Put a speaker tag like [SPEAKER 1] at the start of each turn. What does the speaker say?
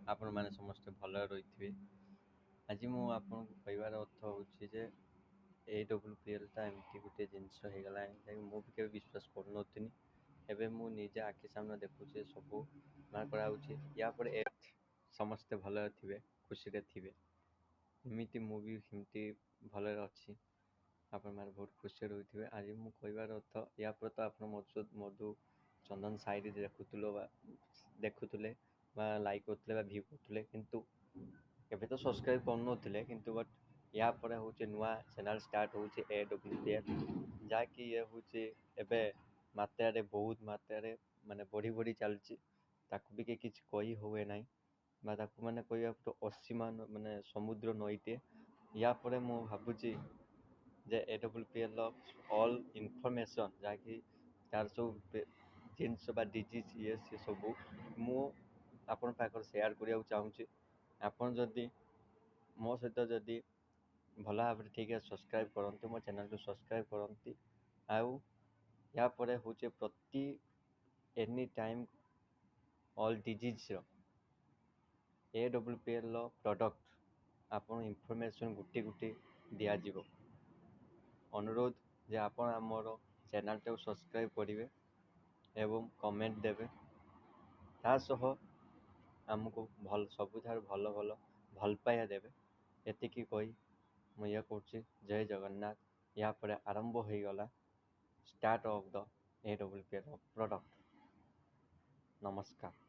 [SPEAKER 1] ଆପଣମାନେ ସମସ୍ତେ ଭଲରେ ରହିଥିବେ। ଆଜି ମୁଁ ଆପଣଙ୍କୁ କହିବାର ଅର୍ଥ ହେଉଛି ଯେ AWPLଟା ଏମିତି ଗୋଟେ ଜିନିଷ ହେଇଗଲାଣି ଯାହାକି ମୁଁ ବି କେବେ ବିଶ୍ୱାସ କରୁନଥିଲି। ଏବେ ମୁଁ ନିଜେ ଆଖି ସାମ୍ନା ଦେଖୁଛି ସବୁ ବାହାର କରାହେଉଛି। ୟା ପରେ ସମସ୍ତେ ଭଲରେ ଥିବେ, ଖୁସିରେ ଥିବେ। ଏମିତି ମୁଁ ବି ସେମିତି ଭଲରେ ଅଛି। ଆପଣମାନେ ବହୁତ ଖୁସିରେ ରହିଥିବେ। ଆଜି ମୁଁ କହିବାର ଅର୍ଥ ୟା ପରେ ତ ଆପଣ ମଧୁଚନ୍ଦନ ସାଇଡ୍ ଦେଖୁଥିଲେ ବା ଲାଇକ୍ କରୁଥିଲେ ବା ଭିଉ କରୁଥିଲେ, କିନ୍ତୁ ଏବେ ତ ସବସ୍କ୍ରାଇବ୍ କରୁନଥିଲେ, କିନ୍ତୁ ବଟ୍ ୟା ପରେ ହେଉଛି ନୂଆ ଚ୍ୟାନେଲ୍ ଷ୍ଟାର୍ଟ ହେଉଛି AWPL, ଯାହାକି ଇଏ ହେଉଛି ଏବେ ବହୁତ ମାତ୍ରାରେ ମାନେ ବଢ଼ି ଚାଲିଛି। ତାକୁ ବି କିଛି କହି ହୁଏ ନାହିଁ ବା ତାକୁ ମାନେ କହିବାକୁ ଅସୀମ ମାନେ ସମୁଦ୍ର ନଈଟିଏ। ୟା ପରେ ମୁଁ ଭାବୁଛି ଯେ AWPLର ଅଲ୍ ଇନଫର୍ମେସନ୍ ଯାହାକି ତାର ସବୁ ଜିନିଷ ବା ଡିଜିଜ୍ ସିଏ ସବୁ ମୁଁ ଆପଣଙ୍କ ପାଖରେ ସେୟାର କରିବାକୁ ଚାହୁଁଛି। ଆପଣ ଯଦି ମୋ ସହିତ ଯଦି ଭଲ ଭାବରେ ଠିକ୍ ସବସ୍କ୍ରାଇବ୍ କରନ୍ତି, ମୋ ଚ୍ୟାନେଲକୁ ସବସ୍କ୍ରାଇବ୍ କରନ୍ତି। ଆଉ ୟା ପରେ ହେଉଛି ପ୍ରତି ଏନି ଟାଇମ୍ ଅଲ୍ ଡିଜିଜ୍ର AWPLର ପ୍ରଡ଼କ୍ଟ ଆପଣ ଇନଫର୍ମେସନ୍ ଗୋଟି ଦିଆଯିବ। ଅନୁରୋଧ ଯେ ଆପଣ ଆମର ଚ୍ୟାନେଲଟାକୁ ସବସ୍କ୍ରାଇବ୍ କରିବେ ଏବଂ କମେଣ୍ଟ ଦେବେ। ତା ସହ ଆମକୁ ସବୁଠାରୁ ଭଲ ପାଇବା ଦେବେ। ଏତିକି କହି ମୁଁ ଇଏ କରୁଛି। ଜୟ ଜଗନ୍ନାଥ। ୟା ପରେ ଆରମ୍ଭ ହୋଇଗଲା start of the AWPL product. ନମସ୍କାର।